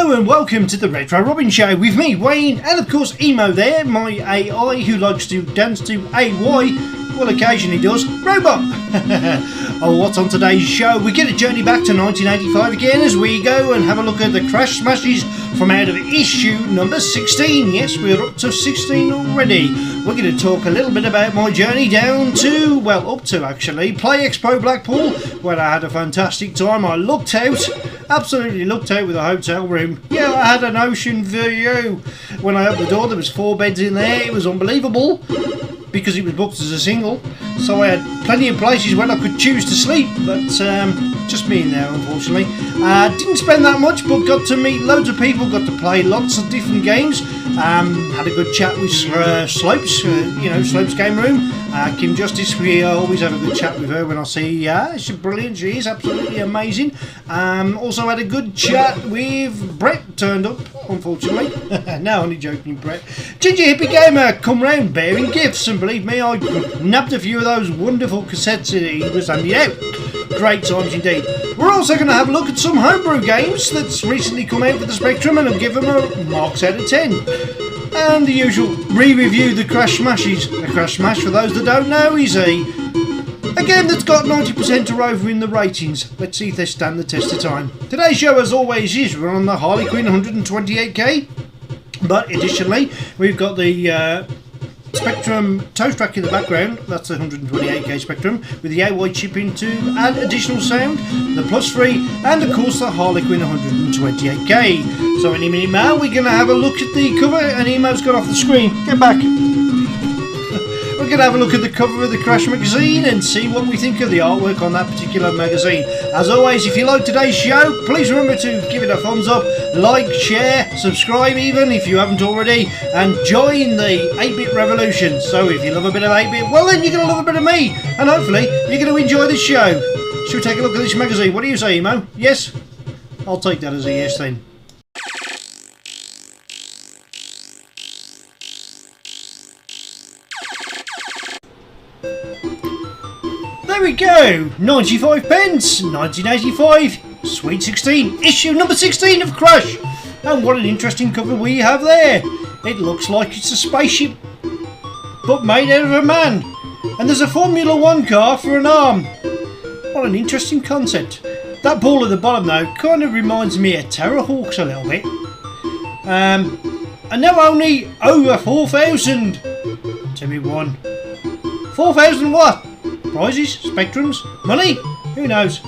Hello and welcome to the Retro Robbins Show with me, Wayne, and of course Emo there, my AI who likes to dance to AY, well occasionally does, Robot. Oh, what's on today's show? We're going to journey back to 1985 again as we go and have a look at the Crash Smashes from out of issue number 16. Yes, we're up to 16 already. We're going to talk a little bit about my journey down to, well, up to actually, Play Expo Blackpool, where I had a fantastic time. I looked out, absolutely looked out with a hotel room. Yeah, I had an ocean view. When I opened the door, there was 4 beds in there. It was unbelievable because it was booked as a single. So I had plenty of places where I could choose to sleep, but just me in there, unfortunately. Didn't spend that much, but got to meet loads of people, got to play lots of different games. Had a good chat with Slopes, Slopes Game Room. Kim Justice, we always have a good chat with her when I see her. She's brilliant, she is absolutely amazing. Also had a good chat with Brett, turned up, unfortunately. No, only joking, Brett. Ginger Hippie Gamer come round bearing gifts, and believe me, I nabbed a few of those wonderful cassettes that he was handing out. Great times indeed. We're also going to have a look at some homebrew games that's recently come out for the Spectrum, and I'll give them a marks out of 10. And the usual, re-review the Crash Smashes. A Crash Smash, for those that don't know, is a game that's got 90% or over in the ratings. Let's see if they stand the test of time. Today's show, as always, is we're on the Harley Quinn 128k, but additionally, we've got the Spectrum toast track in the background. That's the 128k Spectrum with the AY chip in to add additional sound, the plus 3, and of course the Harley Quinn 128k. So any minute now we're going to have a look at the cover, and Emo's got off the screen. Get back. We're going to have a look at the cover of the Crash magazine and see what we think of the artwork on that particular magazine. As always, if you like today's show, please remember to give it a thumbs up, like, share, subscribe even if you haven't already, and join the 8-bit revolution. So if you love a bit of 8-bit, well then you're going to love a bit of me, and hopefully you're going to enjoy this show. Should we take a look at this magazine? What do you say, Emo? Yes? I'll take that as a yes then. There we go, 95 pence, 1985, Sweet 16, issue number 16 of Crash. And what an interesting cover we have there. It looks like it's a spaceship, but made out of a man. And there's a Formula 1 car for an arm. What an interesting concept. That ball at the bottom though kind of reminds me of Terrorhawks a little bit. And now only over 4,000 to be won. 4,000 what? Prizes? Spectrums? Money? Who knows?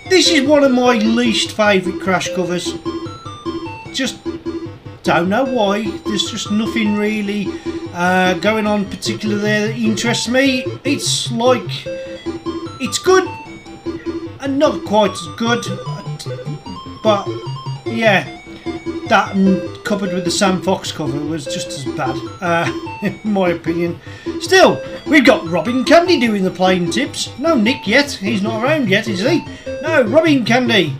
This is one of my least favourite Crash covers. Just don't know why. There's just nothing really going on particular there that interests me. It's like, it's good and not quite as good, but yeah, that coupled with the Sam Fox cover was just as bad, in my opinion. Still, we've got Robin Candy doing the playing tips. No Nick yet, he's not around yet, is he? No, Robin Candy.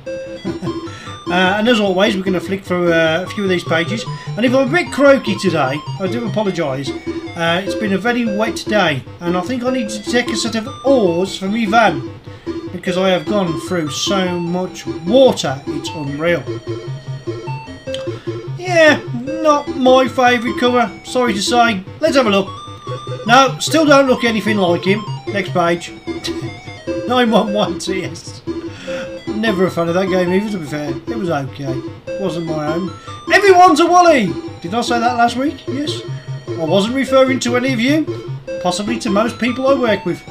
And as always, we're going to flick through a few of these pages. And if I'm a bit croaky today, I do apologise. It's been a very wet day, and I think I need to take a set of oars for me van, because I have gone through so much water, it's unreal. Yeah, not my favourite cover, sorry to say. Let's have a look. No, still don't look anything like him. Next page. 911 TS. Never a fan of that game either, to be fair. It was okay. Wasn't my own. Everyone's a Wally! Did I say that last week? Yes. I wasn't referring to any of you. Possibly to most people I work with.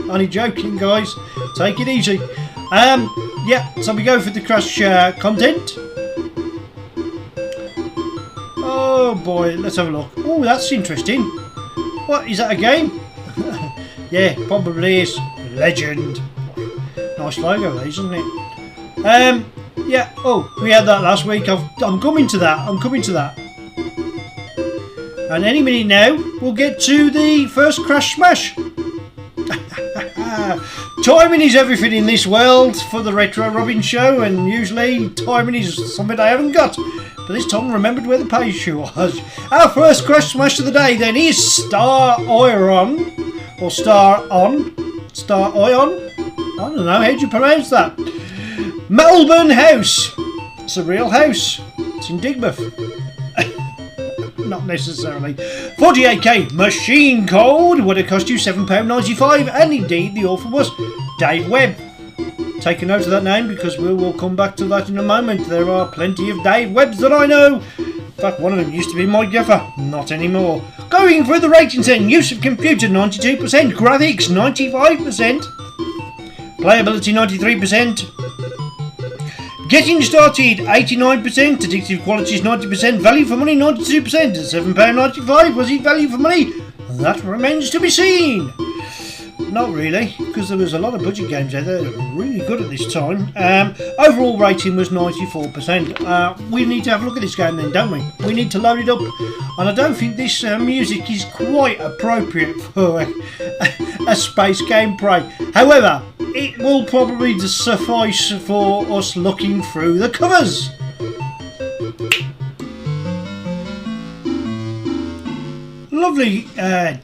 Only joking, guys. Take it easy. Yeah, so we go for the Crash content. Oh boy, let's have a look. Oh, that's interesting. What, is that a game? Yeah, probably is. Legend. Nice logo, these, isn't it? Yeah. Oh, we had that last week. I'm coming to that. I'm coming to that. And any minute now, we'll get to the first Crash Smash. Timing is everything in this world for the Retro Robbins show, and usually timing is something I haven't got. But this time I remembered where the page was. Our first Crash Smash of the day then is Star Iron, or Star On. Star Ion? I don't know, how do you pronounce that? Melbourne House. It's a real house. It's in Digmouth. Not necessarily. 48k machine code would have cost you £7.95, and indeed the author was Dave Webb. Take a note of that name because we will come back to that in a moment. There are plenty of Dave Webbs that I know. In fact, one of them used to be my gaffer. Not anymore. Going through the ratings then. Use of computer 92%, graphics 95%, playability 93%. Getting started, 89%, addictive qualities 90%, value for money 92%, £7.95, was it value for money? That remains to be seen. Not really, because there was a lot of budget games out there that were really good at this time. Overall rating was 94%. We need to have a look at this game then, don't we? We need to load it up, and I don't think this music is quite appropriate for a space gameplay. However, it will probably suffice for us looking through the covers. Lovely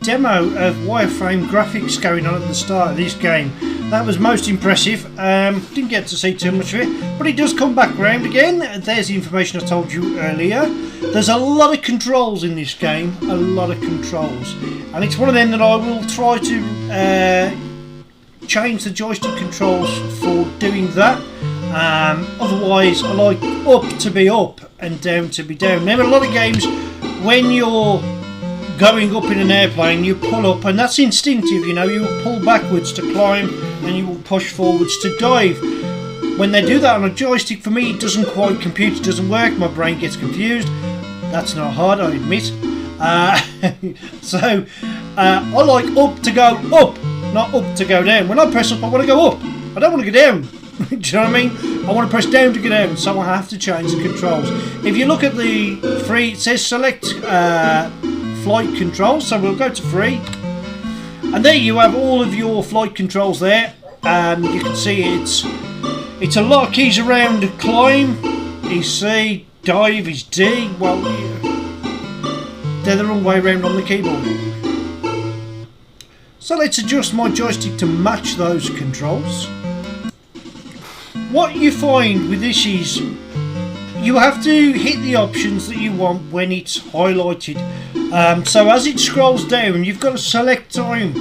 demo of wireframe graphics going on at the start of this game. That was most impressive. Didn't get to see too much of it, but it does come back round again. There's the information I told you earlier. There's a lot of controls in this game, a lot of controls, and it's one of them that I will try to change the joystick controls for doing that. Otherwise I like up to be up and down to be down. Now, a lot of games when you're going up in an airplane you pull up, and that's instinctive, you know, you will pull backwards to climb and you will push forwards to dive. When they do that on a joystick, for me it doesn't quite compute, it doesn't work, my brain gets confused. That's not hard, I admit. So I like up to go up, not up to go down. When I press up I want to go up, I don't want to go down. Do you know what I mean? I want to press down to go down, so I have to change the controls. If you look at the free, it says select flight controls, so we'll go to free, and there you have all of your flight controls there. You can see it's a lot of keys around. Climb is C, dive is D. Well, they're the wrong way around on the keyboard. So let's adjust my joystick to match those controls. What you find with this is you have to hit the options that you want when it's highlighted. So as it scrolls down, you've got to select time.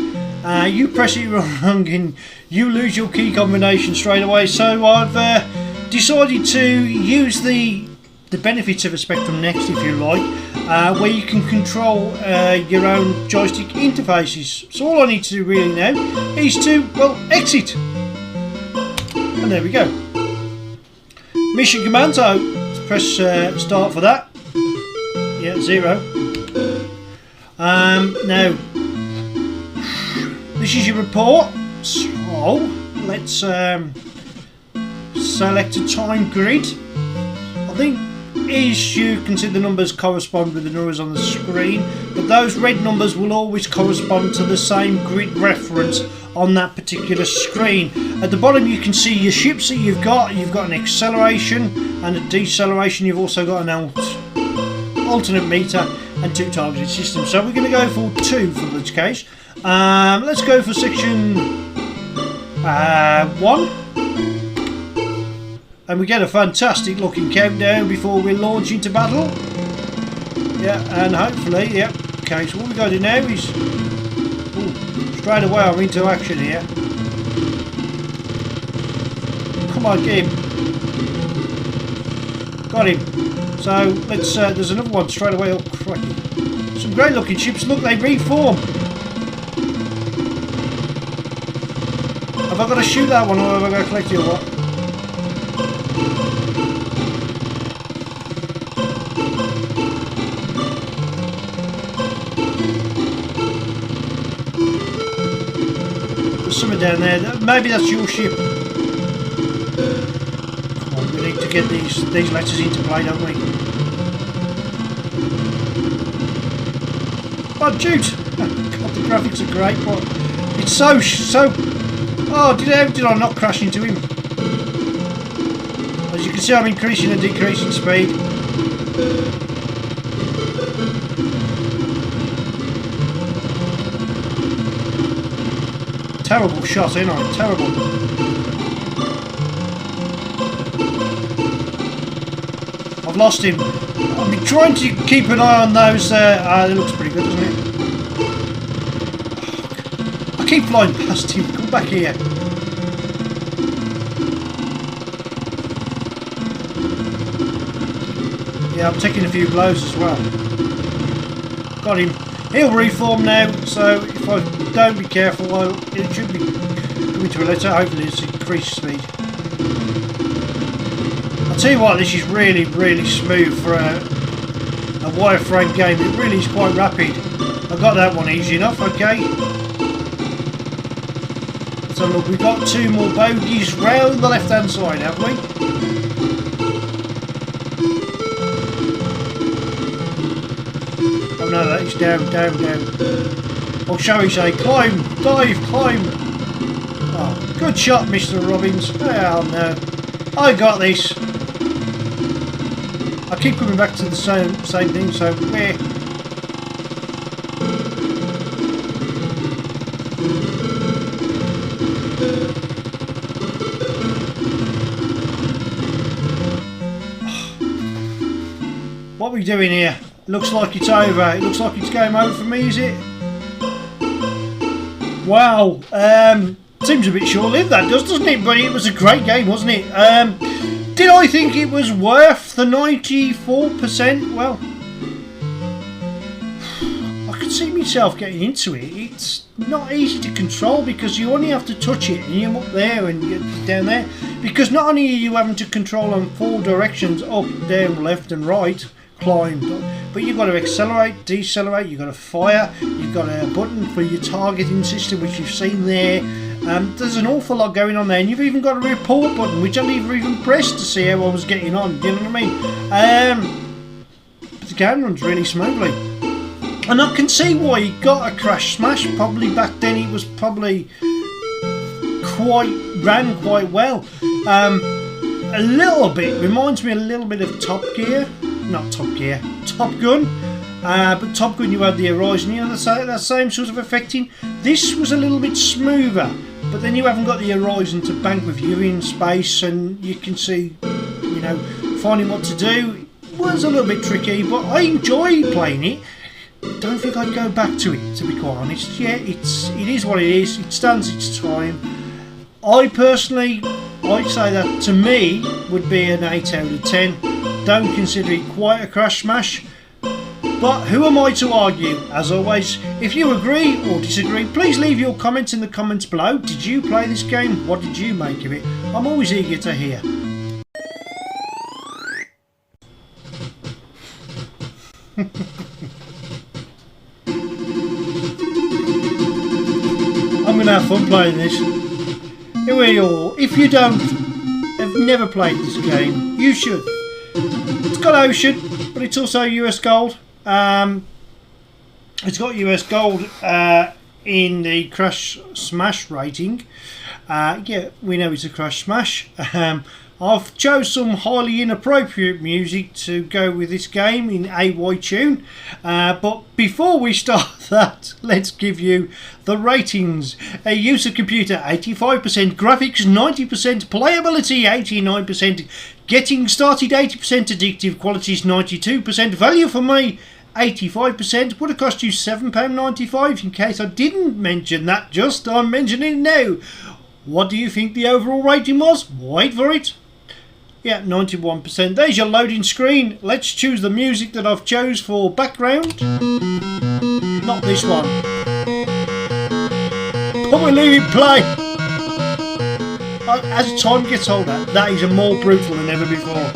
You press it wrong and you lose your key combination straight away. So I've decided to use the benefits of a Spectrum Next, if you like, where you can control your own joystick interfaces. So all I need to do really now is to, well, exit. And there we go. Mission command, so press start for that. Yeah, 0. Now, this is your report. So let's select a time grid. I think as you can see, the numbers correspond with the numbers on the screen, but those red numbers will always correspond to the same grid reference on that particular screen. At the bottom you can see your ships that you've got an acceleration and a deceleration. You've also got an alternate meter and 2 targeted systems. So we're going to go for 2 for this case. Let's go for section 1. And we get a fantastic looking countdown before we launch into battle. Yeah, and hopefully, yeah. Okay, so what we got to do now is, straight away I'm into action here. Come on, get him. Got him. So let's. There's another one straight away. Oh, crikey! Some great looking ships. Look, they reform. Have I got to shoot that one, or have I got to collect it, or what? Something down there. Maybe that's your ship. Come on, we need to get these letters into play, don't we? Oh, dude! God, the graphics are great, but it's so. Oh, did I not crash into him? As you can see, I'm increasing and decreasing speed. Terrible shot, ain't I? Terrible. I've lost him. I've been trying to keep an eye on those. It looks pretty good, doesn't it? I keep flying past him. Come back here. Yeah, I'm taking a few blows as well. Got him. He'll reform now, so if I don't be careful, it should be coming to a letter. Hopefully it's increased speed. I'll tell you what, this is really, really smooth for a wireframe game. It really is quite rapid. I got that one easy enough, okay. So look, we've got 2 more bogies round the left hand side, have we? Oh no, that is down. Or shall we say, climb, dive, climb. Oh, good shot, Mr. Robbins. Oh no, I got this. I keep coming back to the same thing, so where? What are we doing here? Looks like it's over. It looks like it's game over for me, is it? Wow. Seems a bit short-lived, that does, doesn't it? But it was a great game, wasn't it? Did I think it was worth the 94%? Well, I could see myself getting into it. It's not easy to control because you only have to touch it and you're up there and you're down there. Because not only are you having to control on 4 directions, up, down, left and right, climb, but you've got to accelerate, decelerate, you've got to fire, you've got a button for your targeting system which you've seen there. There's an awful lot going on there, and you've even got a report button which I never even pressed to see how I was getting on, do you know what I mean? But the game runs really smoothly, and I can see why he got a crash smash. Probably back then it was probably ran quite well. A little bit reminds me a little bit of Top Gun. But Top Gun, you had the horizon, you know, that same sort of affecting. This was a little bit smoother, but then you haven't got the horizon to bank with. You're in space and you can see, you know, finding what to do. It was a little bit tricky, but I enjoyed playing it. Don't think I'd go back to it, to be quite honest. Yeah, it is what it is. It stands its time. I personally, I'd say that to me would be an 8 out of 10. Don't consider it quite a crash smash. But who am I to argue? As always, if you agree or disagree, please leave your comments in the comments below. Did you play this game? What did you make of it? I'm always eager to hear. I'm going to have fun playing this. Here we are. If you have never played this game, you should. It's got ocean, but it's also US gold. It's got US gold in the crash smash rating. Yeah, we know it's a crash smash. I've chose some highly inappropriate music to go with this game in AY tune. But before we start that, let's give you the ratings. Use of computer 85%, graphics 90%, playability 89%, getting started 80%, addictive qualities 92%, value for money 85%, would have cost you £7.95. In case I didn't mention that, I'm mentioning it now. What do you think the overall rating was? Wait for it. Yeah, 91%. There's your loading screen. Let's choose the music that I've chose for background. Not this one. But we'll leave it play. As time gets older, that is more brutal than ever before.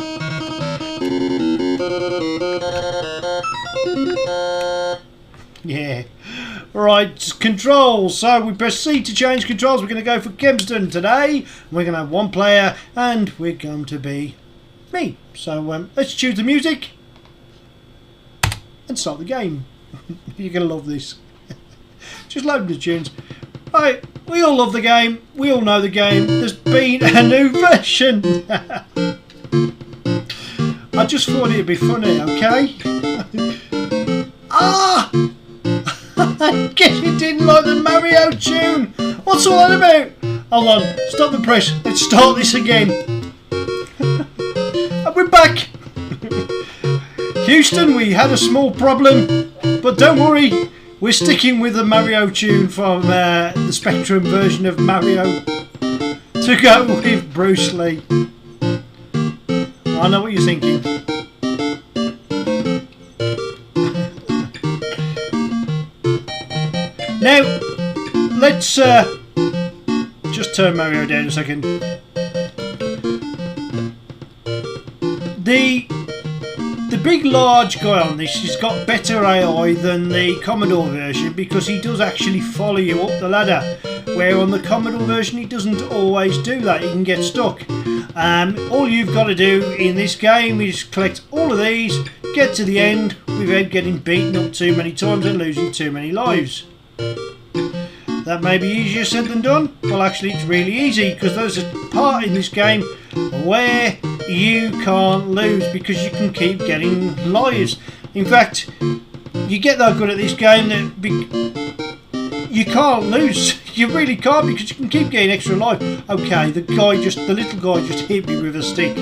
Yeah. Right, controls. So we proceed to change controls. We're going to go for Kempston today. We're going to have one player and we're going to be me. So let's choose the music and start the game. You're going to love this. Just load the tunes. Right, we all love the game. We all know the game. There's been a new version. I just thought it'd be funny, okay? Ah! I guess you didn't like the Mario tune. What's all that about? Hold on, stop the press. Let's start this again. And we're back. Houston, we had a small problem, but don't worry, we're sticking with the Mario tune from the Spectrum version of Mario to go with Bruce Lee. I know what you're thinking. Now, let's just turn Mario down a second. The big large guy on this has got better AI than the Commodore version because he does actually follow you up the ladder, where on the Commodore version he doesn't always do that, he can get stuck. All you've got to do in this game is collect all of these, get to the end without getting beaten up too many times and losing too many lives. That may be easier said than done. Well, actually it's really easy because there's a part in this game where you can't lose because you can keep getting lives. In fact, you get that good at this game that you can't lose. You really can't because you can keep getting extra life. Okay, the little guy just hit me with a stick.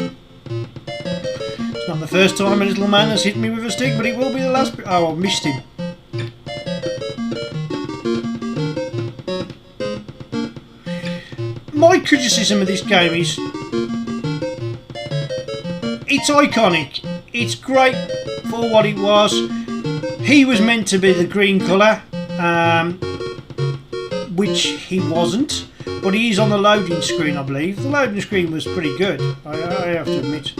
It's not the first time a little man has hit me with a stick, but it will be the last. Oh, I missed him. My criticism of this game is it's iconic, it's great for what it was. He was meant to be the green colour, which he wasn't, but he is on the loading screen, I believe. The loading screen was pretty good, I have to admit.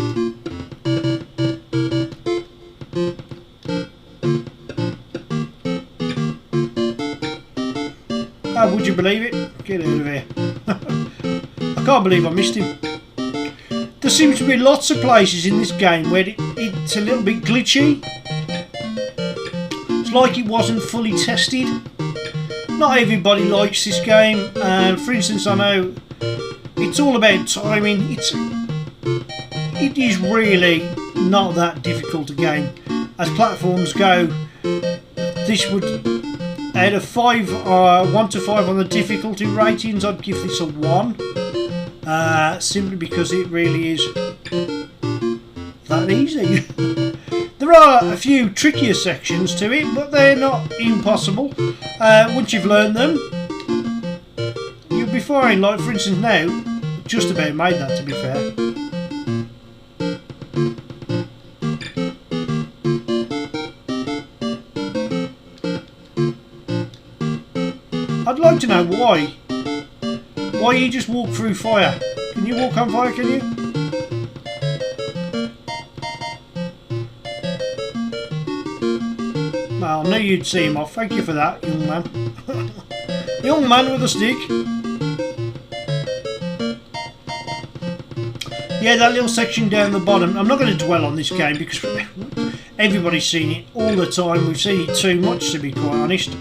Oh, would you believe it? Get out of here. I can't believe I missed him. There seems to be lots of places in this game where it's a little bit glitchy. It's like it wasn't fully tested. Not everybody likes this game. For instance, I know it's all about timing. It is really not that difficult a game. As platforms go, this would, out of 1 to 5 on the difficulty ratings, I'd give this a 1. Simply because it really is that easy. There are a few trickier sections to it, but they're not impossible. Once you've learned them, you'll be fine. Like for instance now, just about made that, to be fair. I'd like to know why you just walk through fire. Can you walk on fire, can you? Well, I knew you'd see him off. Thank you for that, young man. Young man with a stick. Yeah, that little section down the bottom. I'm not going to dwell on this game because everybody's seen it all the time. We've seen it too much, to be quite honest.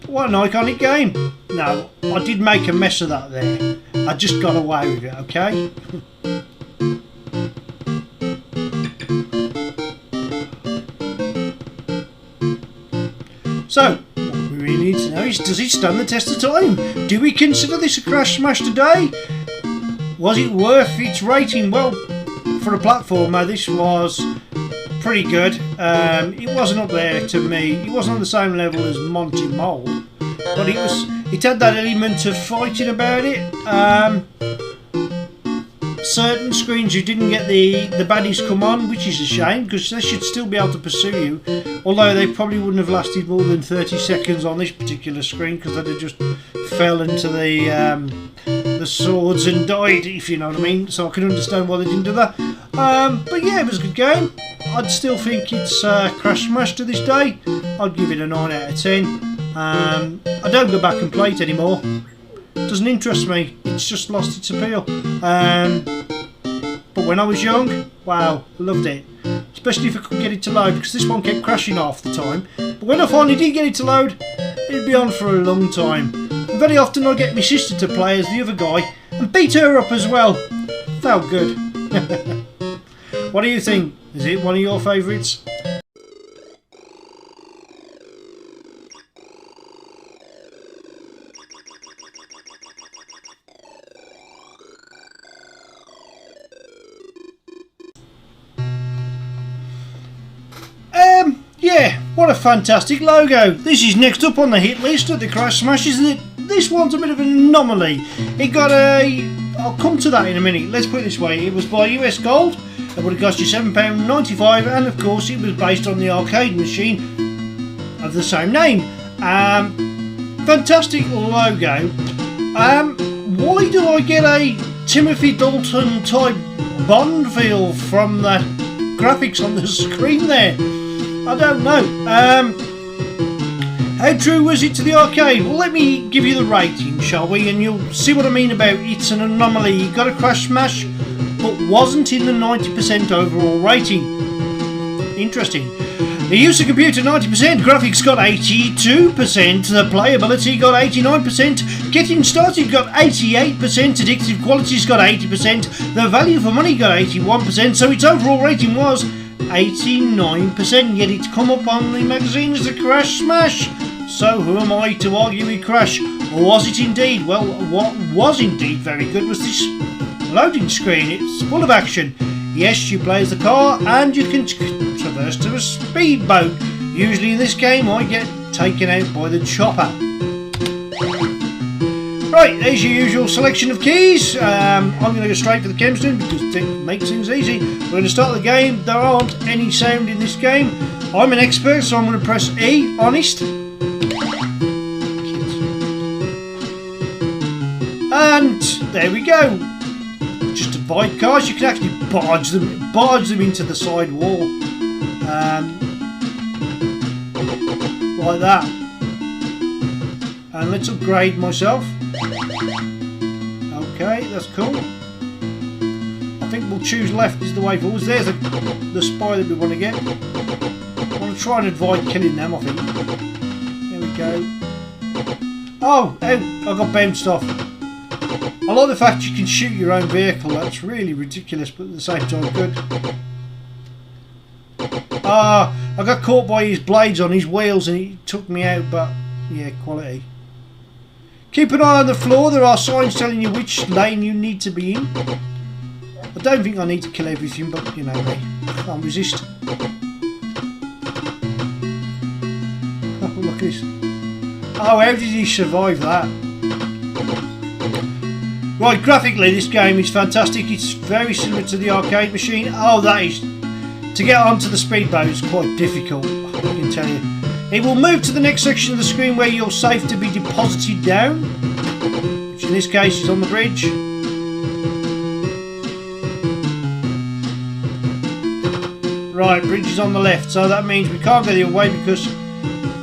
What an iconic game. No, I did make a mess of that there. I just got away with it, okay? So, what we really need to know is, does it stand the test of time? Do we consider this a crash smash today? Was it worth its rating? Well, for a platformer, this was pretty good. It wasn't up there to me. It wasn't on the same level as Monty Mole, but it had that element of fighting about it. Certain screens you didn't get the baddies come on, which is a shame because they should still be able to pursue you, although they probably wouldn't have lasted more than 30 seconds on this particular screen because they'd have just fell into the swords and died, if you know what I mean. So I can understand why they didn't do that. But yeah, it was a good game. I'd still think it's crash smash to this day. I'd give it a 9 out of 10. I don't go back and play it anymore. It doesn't interest me. It's just lost its appeal. But when I was young, wow, loved it. Especially if I could get it to load, because this one kept crashing half the time. But when I finally did get it to load, it'd be on for a long time. And very often I'd get my sister to play as the other guy and beat her up as well. Felt good. What do you think? Is it one of your favourites? What a fantastic logo. This is next up on the hit list of the Crash Smashes. This one's a bit of an anomaly. It got a... I'll come to that in a minute. Let's put it this way. It was by US Gold. It would have cost you £7.95, and of course it was based on the arcade machine of the same name. Fantastic logo. Why do I get a Timothy Dalton type Bond feel from the graphics on the screen there? I don't know. How true was it to the arcade? Well, let me give you the rating, shall we? And you'll see what I mean about it's an anomaly. You got a Crash Smash, but wasn't in the 90% overall rating. Interesting. The use of computer 90%, graphics got 82%, the playability got 89%, getting started got 88%, addictive qualities got 80%, the value for money got 81%, so its overall rating was 89%, yet it's come up on the magazine as a Crash Smash. So who am I to argue with Crash? Or was it indeed? Well, what was indeed very good was this loading screen. It's full of action. Yes, you play as the car and you can traverse to a speedboat. Usually in this game I get taken out by the chopper. Right, there's your usual selection of keys. I'm going to go straight for the Kempston because it makes things easy. We're going to start the game. There aren't any sound in this game. I'm an expert, so I'm going to press E, honest. And there we go. Just to avoid cars, you can actually barge them into the side wall. Like that. And let's upgrade myself. Okay, that's cool. I think we'll choose left is the way forwards. There's the spy that we want to get. I want to try and avoid killing them, I think. There we go. Oh, I got bounced off. I like the fact you can shoot your own vehicle. That's really ridiculous, but at the same time good. I got caught by his blades on his wheels and he took me out, but yeah, quality. Keep an eye on the floor. There are signs telling you which lane you need to be in. I don't think I need to kill everything, but you know me. I can't resist. Oh, look at this. Oh, how did he survive that? Right, graphically this game is fantastic. It's very similar to the arcade machine. Oh, that is... To get onto the speedboat is quite difficult, I can tell you. It will move to the next section of the screen where you're safe to be deposited down, which in this case is on the bridge. Right, bridge is on the left, so that means we can't go the other way because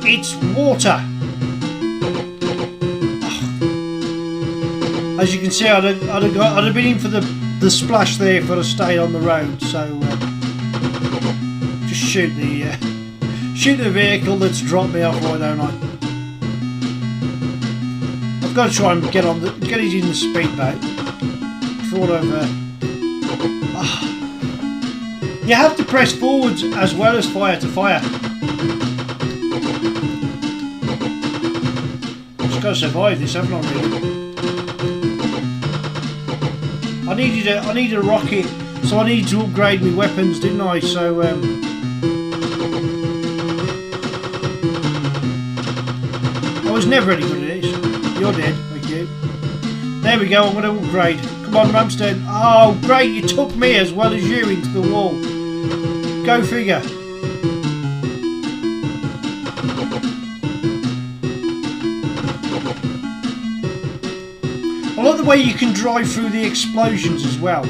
it's water. As you can see, I'd have been in for the splash there if I'd have stayed on the road. So just shoot the vehicle that's dropped me off. Why don't I? I've got to try and get it in the speedboat. You have to press forwards as well as fire to fire. Just got to survive this, haven't I? Really. I needed a rocket, so I needed to upgrade my weapons, didn't I? So I was never any good at this. You're dead, thank you. There we go, I'm going to upgrade. Come on, Ramstead. Oh, great, you took me as well as you into the wall. Go figure. I like the way you can drive through the explosions as well.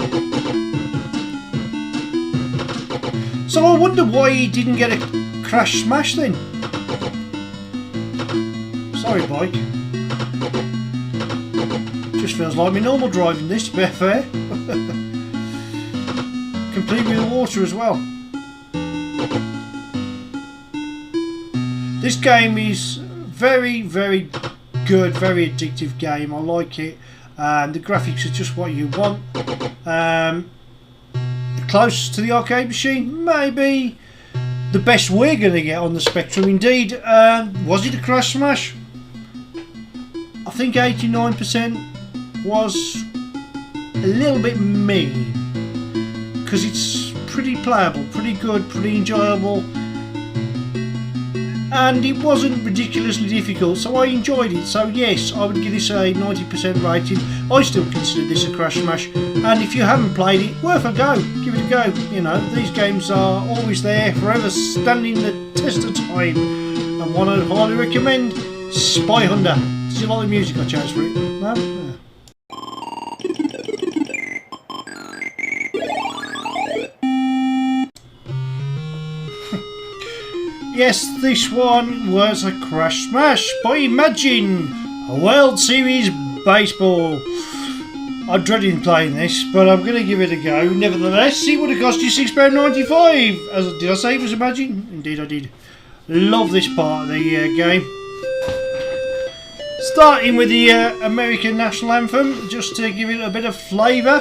So I wonder why he didn't get a Crash Smash then. Sorry, bike. Just feels like my normal driving this, to be fair. Complete with the water as well. This game is very, very good, very addictive game. I like it. The graphics are just what you want. Close to the arcade machine, maybe the best we're going to get on the spectrum. Indeed, was it a Crash Smash? I think 89% was a little bit mean because it's pretty playable, pretty good, pretty enjoyable. and it wasn't ridiculously difficult, so I enjoyed it. So yes, I would give this a 90% rating. I still consider this a crash smash, and if you haven't played it, worth a go. Give it a go. You know, these games are always there, forever standing the test of time, and one I'd highly recommend, Spy Hunter. Did you like the music I chose for it? No? Yeah. Yes, this one was a crash smash by Imagine, a World Series Baseball. I'm dreading playing this, but I'm going to give it a go. Nevertheless, it would have cost you £6.95. As did I say it was Imagine? Indeed I did. Love this part of the game. Starting with the American National Anthem, just to give it a bit of flavour.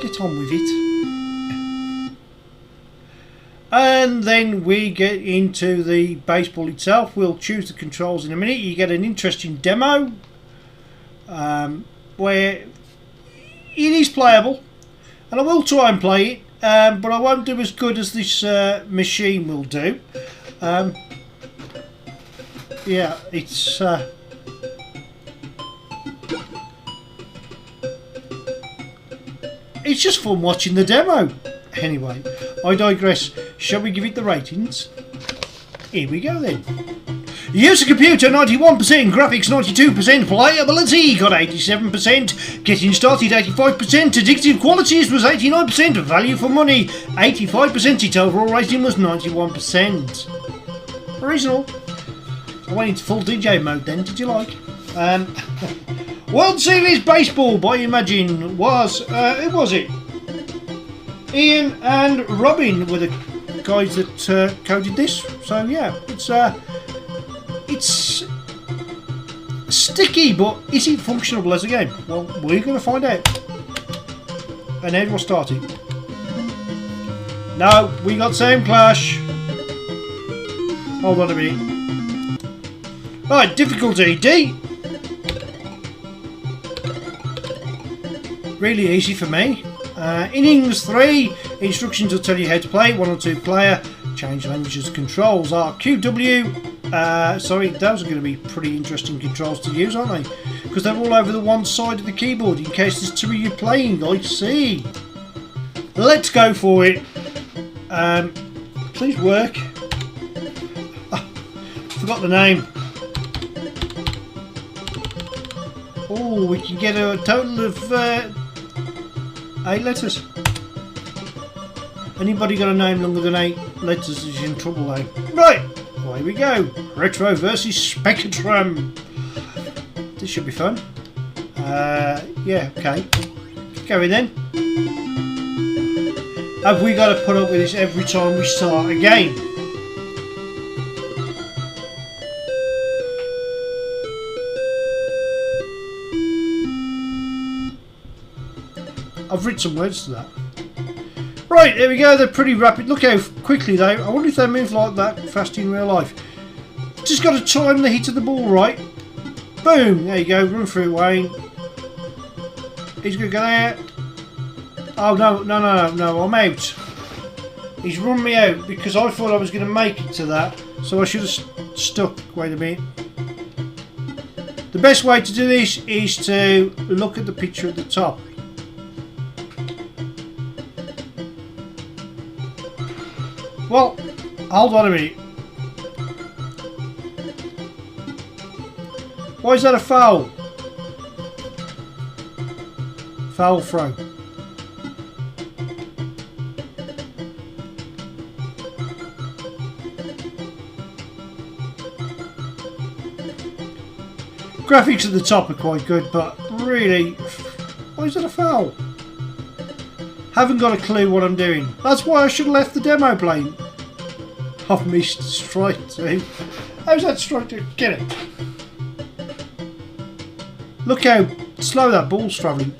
Get on with it. And then we get into the baseball itself. We'll choose the controls in a minute. You get an interesting demo where it is playable, and I will try and play it, but I won't do as good as this machine will do. Yeah, it's just fun watching the demo. Anyway, I digress. Shall we give it the ratings? Here we go then. User computer 91%, graphics 92%, playability got 87%, getting started 85%, addictive qualities was 89%, value for money 85%, its overall rating was 91%. Reasonable. I went into full DJ mode then, did you like? World Series Baseball by Imagine was, who was it? Ian and Robin were the guys that coded this. So yeah, it's sticky, but is it functional as a game? Well, we're going to find out. And then we'll start it. No, we got sound clash. Hold on a minute. Right, difficulty D. Really easy for me. Innings 3, instructions will tell you how to play, 1 or 2 player, change languages, controls are QW, sorry, those are going to be pretty interesting controls to use, aren't they? Because they're all over the one side of the keyboard in case there's 2 of you playing, I see. Let's go for it. Please work. Oh, forgot the name. Oh, we can get a total of 8 letters. Anybody got a name longer than 8 letters is in trouble though. Right, away we go. Retro versus Spectrum. This should be fun. Yeah, okay. Go in then. Have we got to put up with this every time we start a game? I've written some words to that. Right, there we go, they're pretty rapid. Look how quickly they... I wonder if they move like that fast in real life. Just got to time the hit of the ball right. Boom, there you go, run through Wayne. He's going to go there. Oh, no, I'm out. He's run me out because I thought I was going to make it to that. So I should have stuck. Wait a minute. The best way to do this is to look at the picture at the top. Well, hold on a minute. Why is that a foul? Foul throw. Graphics at the top are quite good, but really, why is that a foul? Haven't got a clue what I'm doing. That's why I should have left the demo playing. I've missed strike 2. How's that strike 2? Get it. Look how slow that ball's travelling.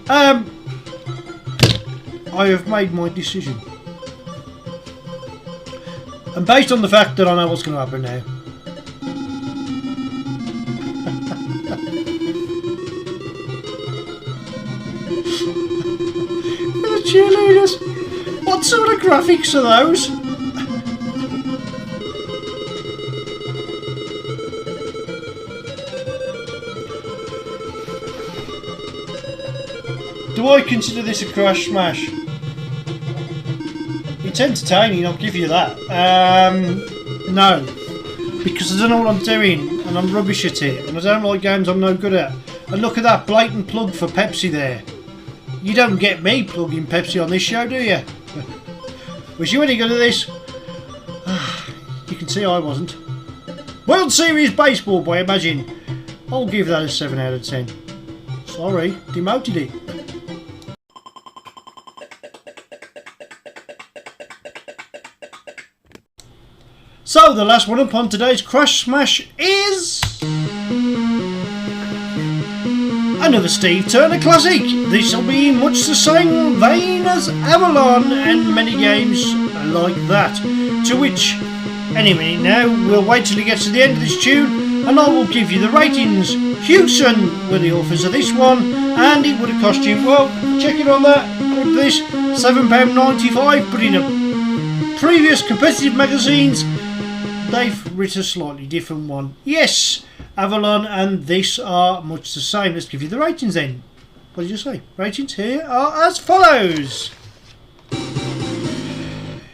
I have made my decision. And based on the fact that I know what's going to happen now. graphics are those? Do I consider this a crash smash? It's entertaining, I'll give you that. No. Because I don't know what I'm doing and I'm rubbish at it. And I don't like games I'm no good at. And look at that blatant plug for Pepsi there. You don't get me plugging Pepsi on this show, do you? Was you any good at this? You can see I wasn't. World Series Baseball by Imagine. I'll give that a 7 out of 10. Sorry, demoted it. So the last one upon today's Crash Smash is another Steve Turner classic. This will be much the same vein as Avalon and many games like that. To which, any minute now, we'll wait till he gets to the end of this tune and I will give you the ratings. Hewson were the authors of this one, and it would have cost you, well, check it on that, look at this, £7.95, but in a previous competitive magazines they've written a slightly different one. Yes, Avalon and this are much the same. Let's give you the ratings then. What did you say? Ratings here are as follows.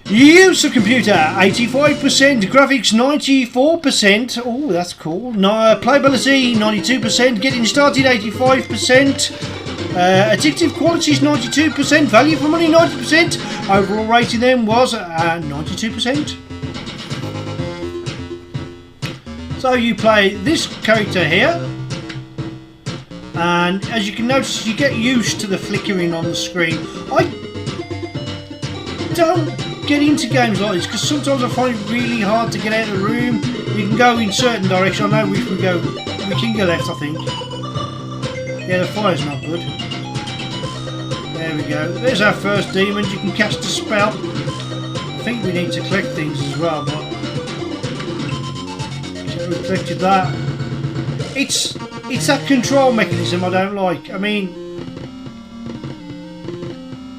Use of computer 85%, graphics 94%. Oh, that's cool. No, playability 92%, getting started 85%. Addictive qualities 92%, value for money 90%. Overall rating then was 92%. So you play this character here, and as you can notice, you get used to the flickering on the screen. I don't get into games like this because sometimes I find it really hard to get out of the room. You can go in certain directions. I know we can go left, I think. Yeah, the fire's not good. There we go. There's our first demon. You can cast a spell. I think we need to collect things as well, but we collected that. It's that control mechanism I don't like. I mean,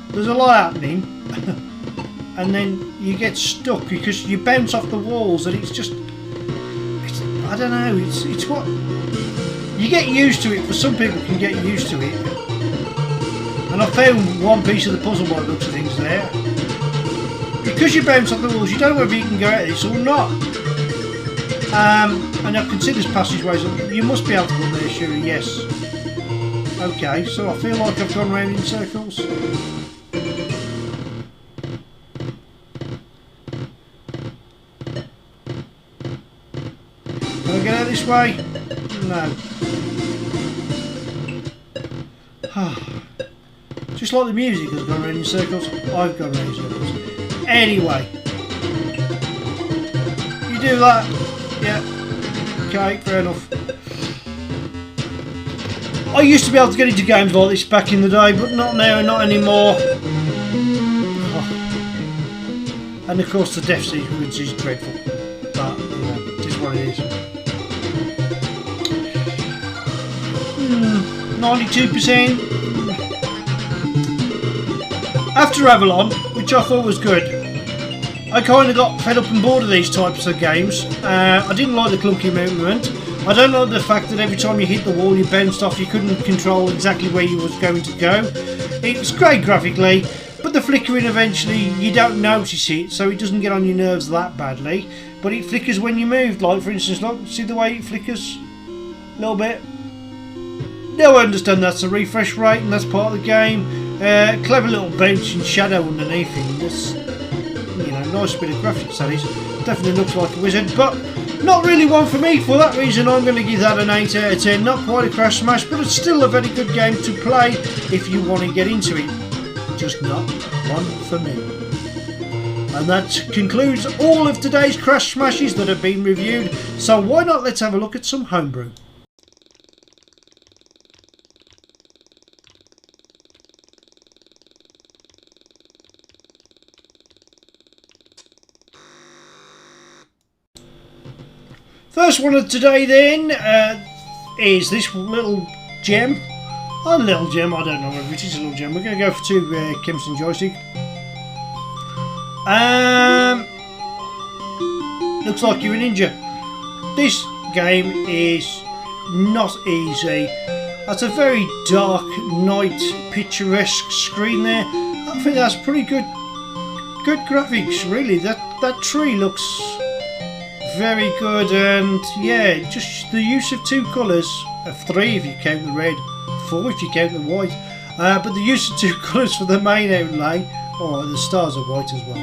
there's a lot happening and then you get stuck because you bounce off the walls and it's I don't know, it's what you get used to it. For some people can get used to it, and I found one piece of the puzzle by the looks of things there. Because you bounce off the walls, you don't know whether you can go out of this or not. And I can see there's passageways. You must be able to go there, surely. Yes. Okay, so I feel like I've gone round in circles. Can I get out this way? No. Just like the music has gone round in circles, I've gone round in circles. Anyway. You do that. Yeah, okay, fair enough. I used to be able to get into games like this back in the day, but not now, not anymore. Oh. And of course the death sequence is dreadful, but you know, it is what it is. 92%. After Avalon, which I thought was good, I kind of got fed up and bored of these types of games. I didn't like the clunky movement. I don't like the fact that every time you hit the wall you bounced off, you couldn't control exactly where you was going to go. It was great graphically, but the flickering eventually, you don't notice it, so it doesn't get on your nerves that badly. But it flickers when you move, like for instance, look, see the way it flickers? A little bit. Now I understand that's a refresh rate and that's part of the game. Clever little bouncing shadow underneath it. That's, you know, nice bit of graphics that is. Definitely looks like a wizard, but not really one for me. For that reason I'm going to give that an 8 out of 10. Not quite a crash smash, but it's still a very good game to play if you want to get into it. Just not one for me. And that concludes all of today's crash smashes that have been reviewed. So why not let's have a look at some homebrew. First one of today then is this little gem. A little gem, I don't know whether it is a little gem. We're going to go for 2 Kempston joystick. Looks like you're a ninja. This game is not easy. That's a very dark night picturesque screen there. I think that's pretty good graphics really. That tree looks very good, and yeah, just the use of 2 colours, 3 if you count the red, 4 if you count the white, but the use of 2 colours for the main outlay. Oh, the stars are white as well.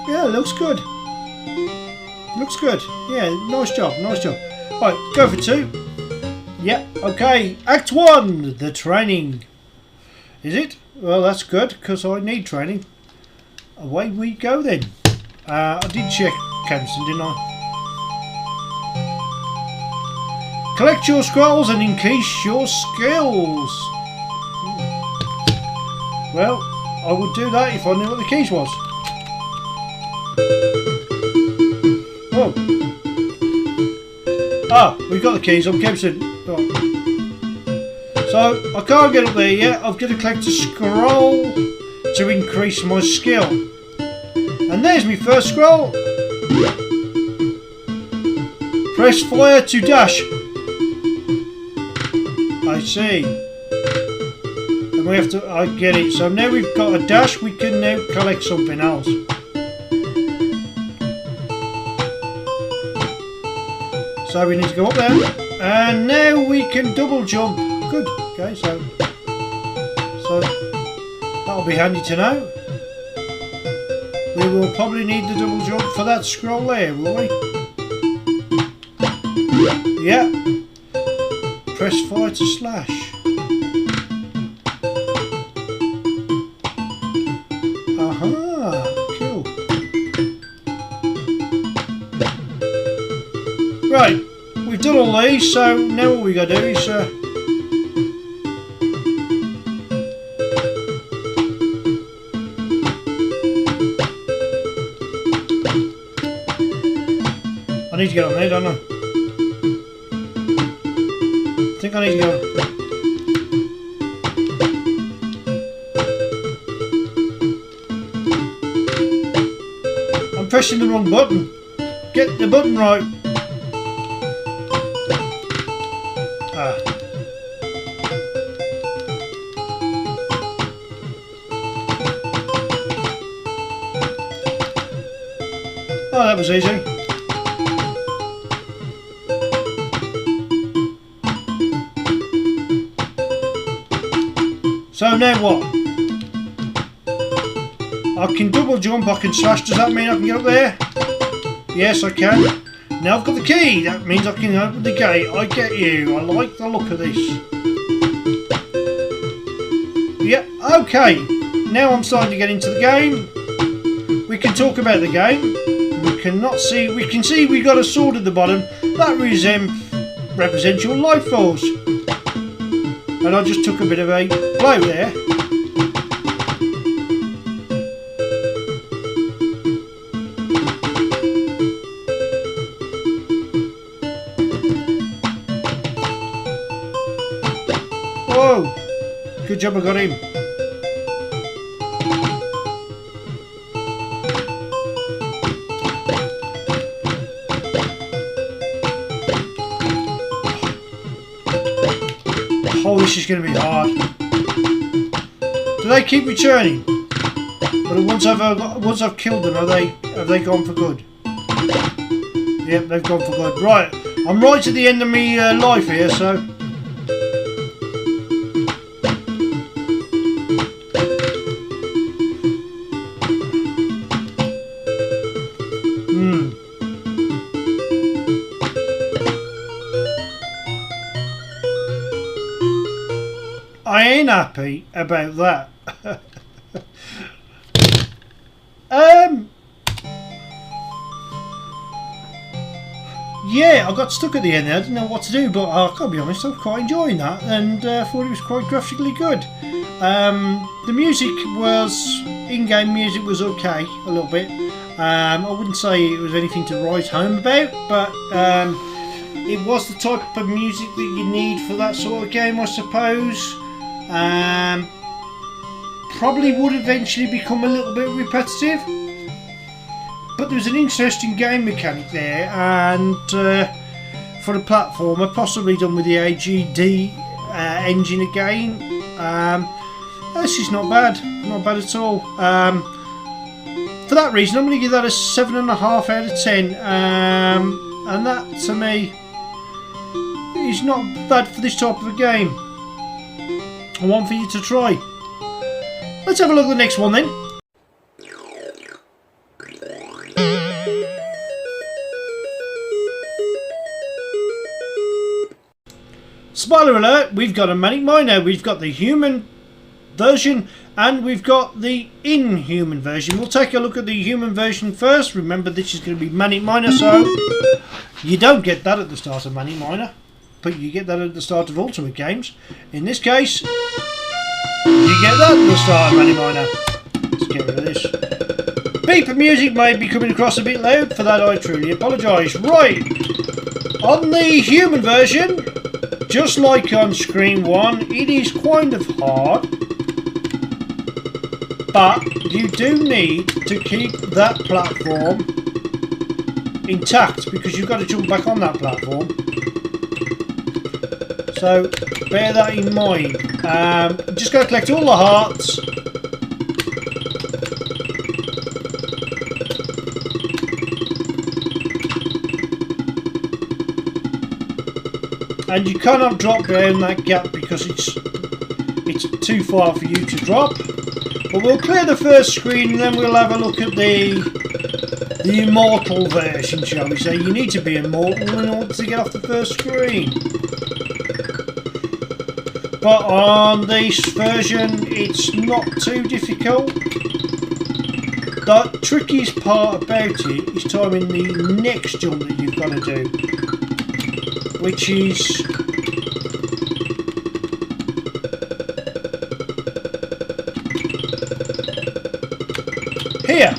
Yeah, looks good. Looks good. Yeah, nice job, nice job. Right, go for 2. Yeah, okay. Act 1, the training. Is it? Well, that's good, because I need training. Away we go then. I did check Camston, didn't I? Collect your scrolls and increase your skills. Well, I would do that if I knew what the keys was. Oh. Ah, we've got the keys on Camston. Oh. So, I can't get up there yet. I've got to collect a scroll to increase my skill. And there's my first scroll. Press fire to dash. I see. And we have to, I get it. So now we've got a dash, we can now collect something else. So we need to go up there. And now we can double jump. Good. Okay, so that'll be handy to know. We will probably need the double jump for that scroll there, will we? Yeah. Press fire to slash. Aha, cool. Right, we've done all these, so now what we got to do is I need to get on there, don't I? I think I need to go. I'm pressing the wrong button. Get the button right. Ah. Oh, that was easy. So now what? I can double jump, I can slash. Does that mean I can get up there? Yes, I can. Now I've got the key. That means I can open the gate. I get you. I like the look of this. Yeah, okay. Now I'm starting to get into the game. We can talk about the game. We can see we got a sword at the bottom. That represents your life force. And I just took a bit of a blow there. Whoa! Good job I got him. Oh, this is going to be hard. Do they keep returning? But once I've killed them, have they gone for good? Yep, they've gone for good. Right, I'm right at the end of my life here, so. I ain't happy about that. Yeah, I got stuck at the end there. I didn't know what to do, but I can't be honest, I was quite enjoying that, and thought it was quite graphically good. The music was, in-game music was okay, a little bit. I wouldn't say it was anything to write home about, but it was the type of music that you need for that sort of game, I suppose. probably would eventually become a little bit repetitive. But there was an interesting game mechanic there, and for a platformer, possibly done with the AGD engine again. This is not bad at all. For that reason, I'm going to give that a 7.5 out of 10, and that to me is not bad for this type of a game. I want for you to try. Let's have a look at the next one then. Spoiler alert, we've got a Manon Miner. We've got the human version and we've got the inhuman version. We'll take a look at the human version first. Remember, this is going to be Manon Miner, so you don't get that at the start of Manon Miner, but you get that at the start of Ultimate Games. In this case, you get that at the start of Manon Miner. Let's get rid of this. Beep music may be coming across a bit loud. For that I truly apologise. Right, on the human version, just like on screen 1, it is kind of hard, but you do need to keep that platform intact because you've got to jump back on that platform. So bear that in mind. Just got to collect all the hearts. And you cannot drop down that gap because it's too far for you to drop. But we'll clear the first screen and then we'll have a look at the immortal version, shall we say. You need to be immortal in order to get off the first screen. But on this version, it's not too difficult. The trickiest part about it is timing the next jump that you've got to do, which is here.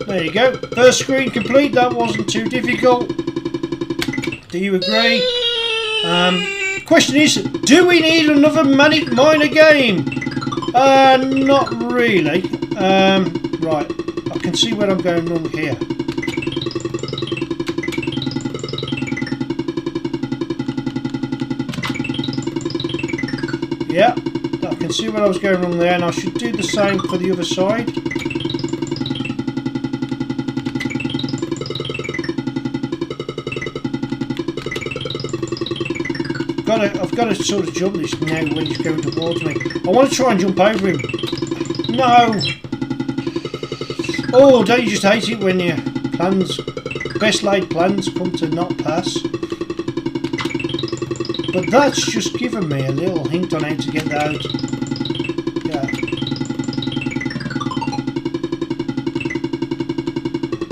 There you go. First screen complete. That wasn't too difficult. Do you agree? Question is, do we need another Manon Miner game? Not really. Right, I can see where I'm going wrong here. Yeah, I can see where I was going wrong there, and I should do the same for the other side. I've got to sort of jump this now when he's going towards me. I want to try and jump over him. No! Oh, don't you just hate it when your plans, best laid plans, come to not pass? But that's just given me a little hint on how to get that out. Yeah.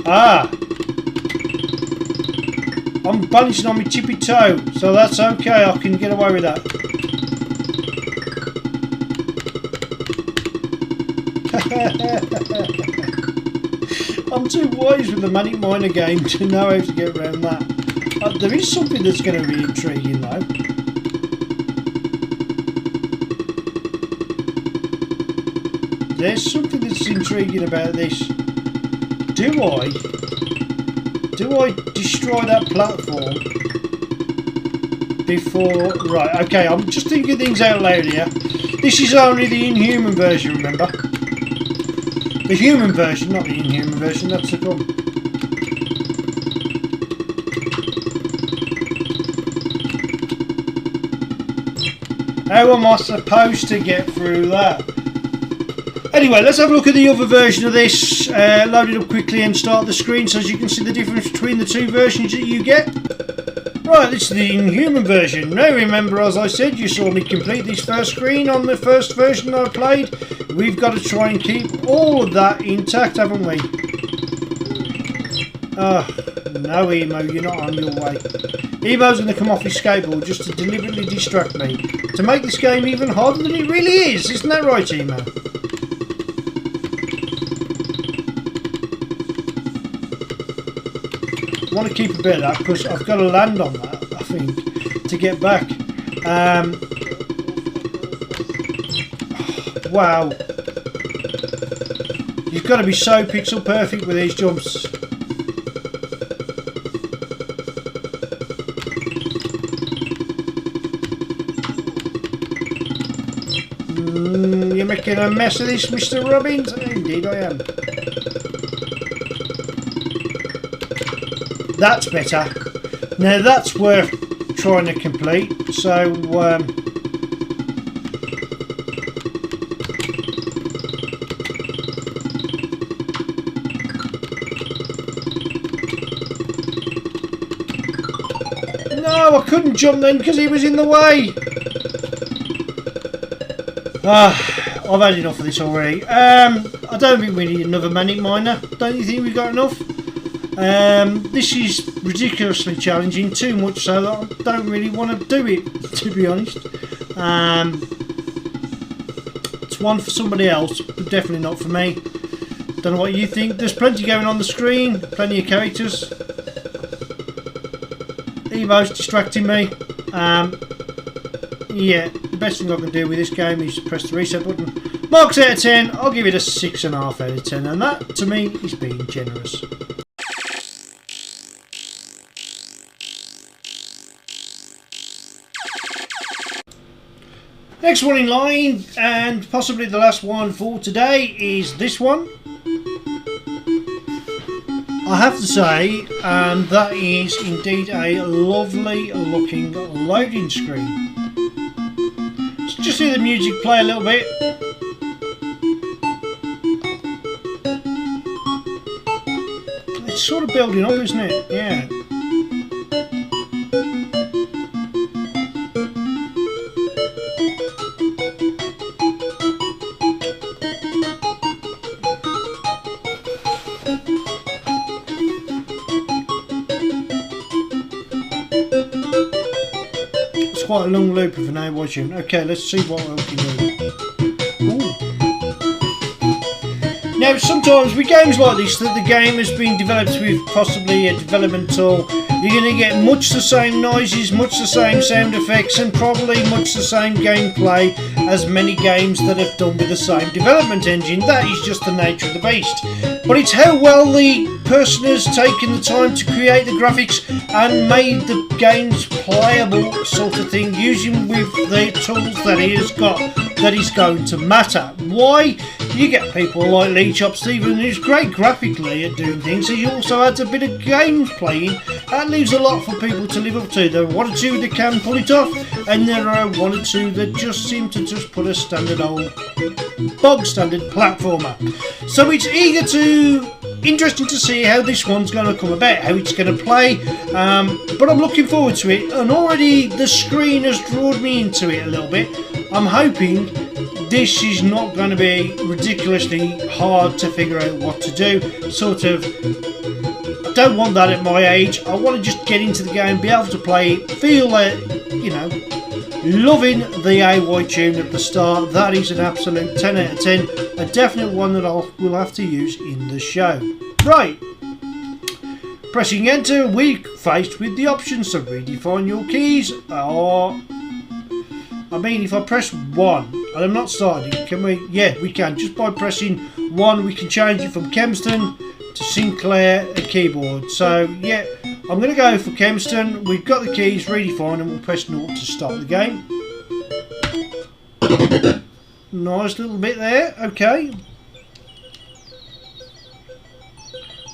Ah! I'm balancing on my tippy toe, so that's okay, I can get away with that. I'm too wise with the Manon Miner game to know how to get around that. There is something that's going to be intriguing though. There's something that's intriguing about this. Do I destroy that platform before... Right, okay, I'm just thinking things out loud here. This is only the inhuman version, remember? The human version, not the inhuman version, that's the problem. How am I supposed to get through that? Anyway, let's have a look at the other version of this. Load it up quickly and start the screen so as you can see the difference between the two versions that you get. Right, this is the inhuman version. Now remember, as I said, you saw me complete this first screen on the first version I played. We've got to try and keep all of that intact, haven't we? No, Emo, you're not on your way. Emo's going to come off his skateboard just to deliberately distract me, to make this game even harder than it really is. Isn't that right, Emo? I want to keep a bit of that because I've got to land on that, I think, to get back. wow. You've got to be so pixel perfect with these jumps. You're making a mess of this, Mr. Robbins? Indeed I am. That's better. Now that's worth trying to complete. So, no, I couldn't jump then because he was in the way. I've had enough of this already. I don't think we need another Manon Miner. Don't you think we've got enough? This is ridiculously challenging, too much so that I don't really want to do it, to be honest. It's one for somebody else, but definitely not for me. Don't know what you think. There's plenty going on the screen, plenty of characters. Evo's distracting me. Yeah, the best thing I can do with this game is press the reset button. Marks out of 10, I'll give it a 6.5 out of 10, and that, to me, is being generous. Next one in line, and possibly the last one for today, is this one. I have to say, that is indeed a lovely looking loading screen. Let's just hear the music play a little bit. It's sort of building up, isn't it? Yeah. Quite a long loop of an AY tune. Okay, let's see what we can do. Ooh. Now, sometimes with games like this, that the game has been developed with possibly a developmental, you're going to get much the same noises, much the same sound effects, and probably much the same gameplay as many games that have done with the same development engine. That is just the nature of the beast. But it's how well the person has taken the time to create the graphics and made the games playable, sort of thing, using with the tools that he has got, that is going to matter. Why? You get people like Lee Chop Stephen, who's great graphically at doing things. He also adds a bit of games playing. That leaves a lot for people to live up to. There are one or two that can pull it off, and there are one or two that just seem to just put a standard old bog standard platformer. So it's interesting to see how this one's going to come about, how it's going to play, but I'm looking forward to it, and already the screen has drawn me into it a little bit. I'm hoping this is not going to be ridiculously hard to figure out what to do. Sort of, I don't want that at my age. I want to just get into the game, be able to play it, feel you know, loving the AY tune at the start. That is an absolute 10 out of 10. A definite one that we'll have to use in the show. Right. Pressing enter, we're faced with the options to redefine your keys. Or, I mean, if I press 1, and I'm not starting, can we? Yeah, we can. Just by pressing 1, we can change it from Kempston to Sinclair a keyboard. So, yeah, I'm going to go for Kempston. We've got the keys redefined, and we'll press 0 to start the game. Nice little bit there. Okay.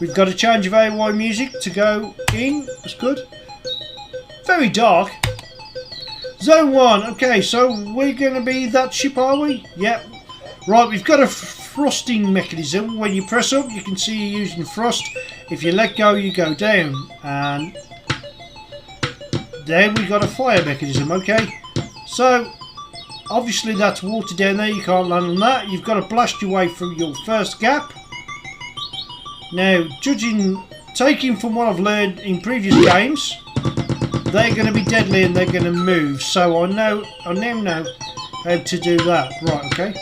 We've got a change of AY music to go in. That's good. Very dark. Zone 1. Okay, so we're going to be that ship, are we? Yep. Right, we've got a frosting mechanism. When you press up, you can see you're using frost. If you let go, you go down. And then we've got a fire mechanism. Okay. So, obviously that's water down there. You can't land on that. You've got to blast your way through your first gap. Now, taking from what I've learned in previous games, they're going to be deadly and they're going to move. So I now know how to do that. Right, okay.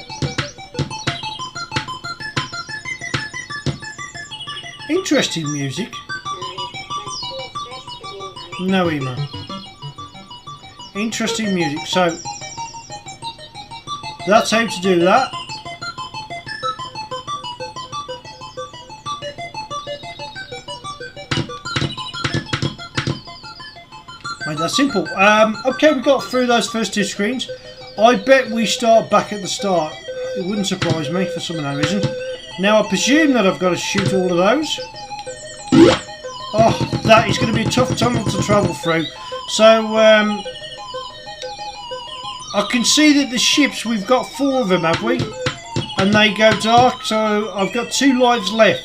Interesting music. No email. Interesting music. So that's how to do that. that simple. Okay, we got through those first two screens. I bet we start back at the start. It wouldn't surprise me for some reason. Now I presume that I've got to shoot all of those. Oh, that is going to be a tough tunnel to travel through. So I can see that the ships, we've got 4 of them, have we? And they go dark, so I've got 2 lives left.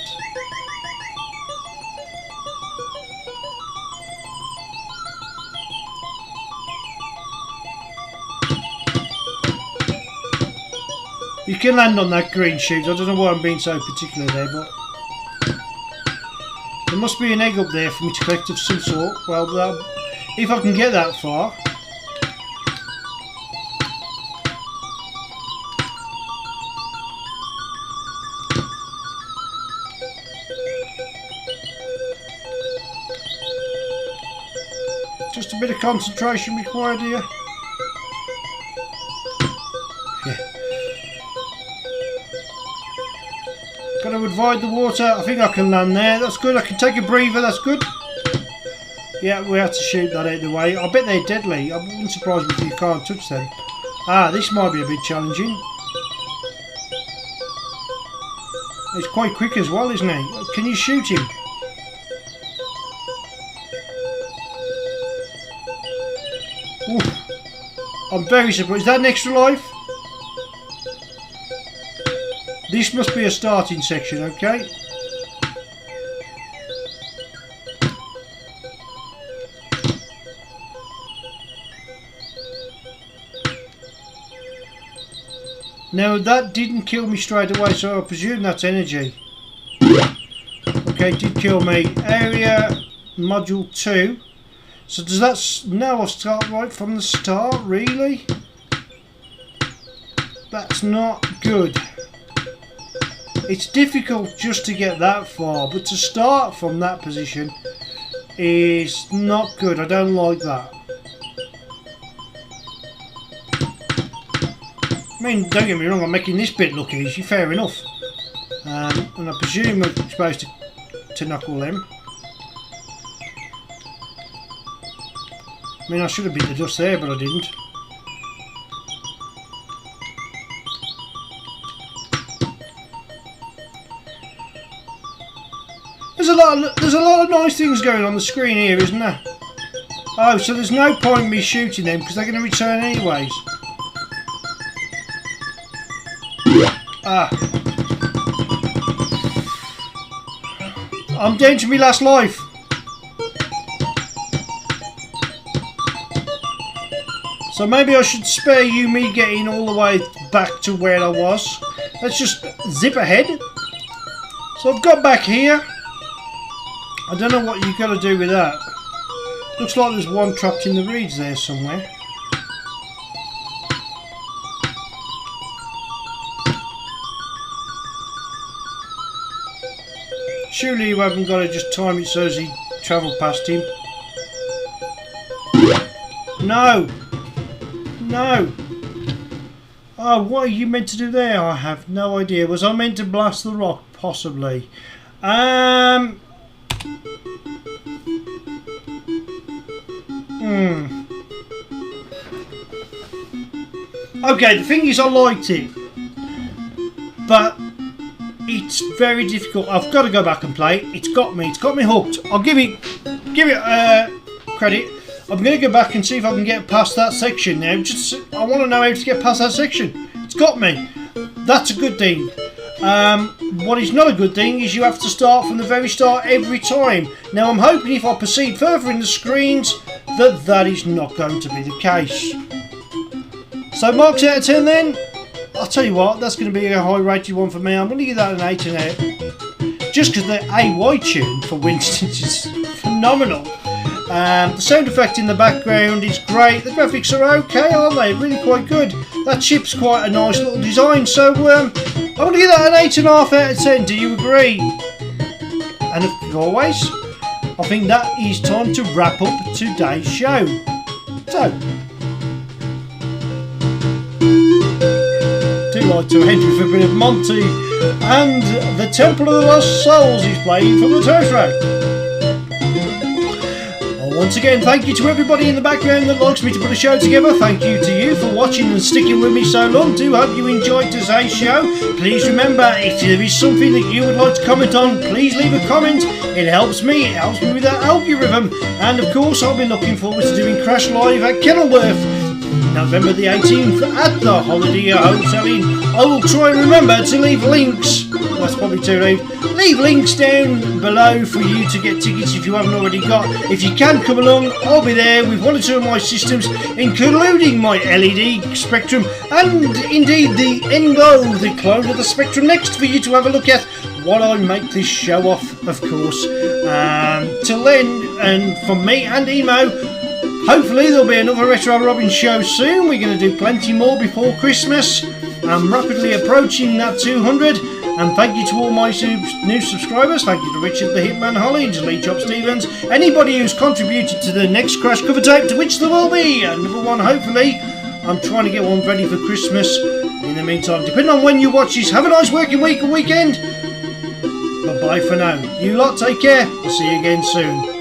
You can land on that green chute. I don't know why I'm being so particular there, but there must be an egg up there for me to collect of some sort. Well, if I can get that far. Just a bit of concentration required here. Got to avoid the water. I think I can land there. That's good. I can take a breather. That's good. Yeah, we have to shoot that out of the way. I bet they're deadly. I wouldn't surprise me if you can't touch them. Ah, this might be a bit challenging. It's quite quick as well, isn't it? Can you shoot him? Oof. I'm very surprised. Is that an extra life? This must be a starting section, okay? Now that didn't kill me straight away, so I presume that's energy. Okay, it did kill me. Area module 2. So does that now I'll start right from the start, really? That's not good. It's difficult just to get that far, but to start from that position is not good. I don't like that. I mean, don't get me wrong, I'm making this bit look easy, fair enough. And I presume I'm supposed to knuckle them. I mean, I should have beat the dust there, but I didn't. There's a lot of nice things going on the screen here, isn't there? Oh, so there's no point in me shooting them because they're going to return anyways. Ah. I'm down to my last life. So maybe I should spare you me getting all the way back to where I was. Let's just zip ahead. So I've got back here. I don't know what you've got to do with that. Looks like there's one trapped in the reeds there somewhere. Surely you haven't got to just time it so as he travel past him. No! No! Oh, what are you meant to do there? I have no idea. Was I meant to blast the rock? Possibly. Okay, the thing is I liked it. But it's very difficult. I've got to go back and play. It's got me hooked. I'll give it credit. I'm going to go back and see if I can get past that section now. I want to know how to get past that section. It's got me. That's a good thing. What is not a good thing is you have to start from the very start every time. Now I'm hoping if I proceed further in the screens that is not going to be the case. So marks out of 10 then. I'll tell you what, that's going to be a high rated one for me. I'm going to give that an 8 and 8. Just because the AY tune, for instance, is phenomenal. The sound effect in the background is great. The graphics are okay, aren't they? Really quite good. That ship's quite a nice little design. So I'm going to give that an 8.5 out of 10. Do you agree? And as always, I think that is time to wrap up today's show. So, like to end with a bit of Monty and the Temple of the Lost Souls he's playing from the tow track. Once again, thank you to everybody in the background that likes me to put a show together. Thank you to you for watching and sticking with me so long. Do hope you enjoyed today's show. Please remember, if there is something that you would like to comment on, please leave a comment. It helps me with that algorithm. And of course, I'll be looking forward to doing Crash Live at Kenilworth, November the 18th at the Holiday Hotel Inn. I will try and remember to leave links. That's probably too late. Leave links down below for you to get tickets if you haven't already got. If you can come along, I'll be there with one or two of my systems, including my LED Spectrum and indeed the Endo, the clone of the Spectrum Next, for you to have a look at while I make this show off, of course. Till then, and from me and Emo, hopefully there'll be another Retro Robbins show soon. We're going to do plenty more before Christmas. I'm rapidly approaching that 200. And thank you to all my new subscribers. Thank you to Richard the Hitman Hollins, Lee Chop Stevens, anybody who's contributed to the next Crash cover tape, to which there will be another one, hopefully. I'm trying to get one ready for Christmas. In the meantime, depending on when you watch this, have a nice working week and weekend. But bye for now. You lot take care. I'll see you again soon.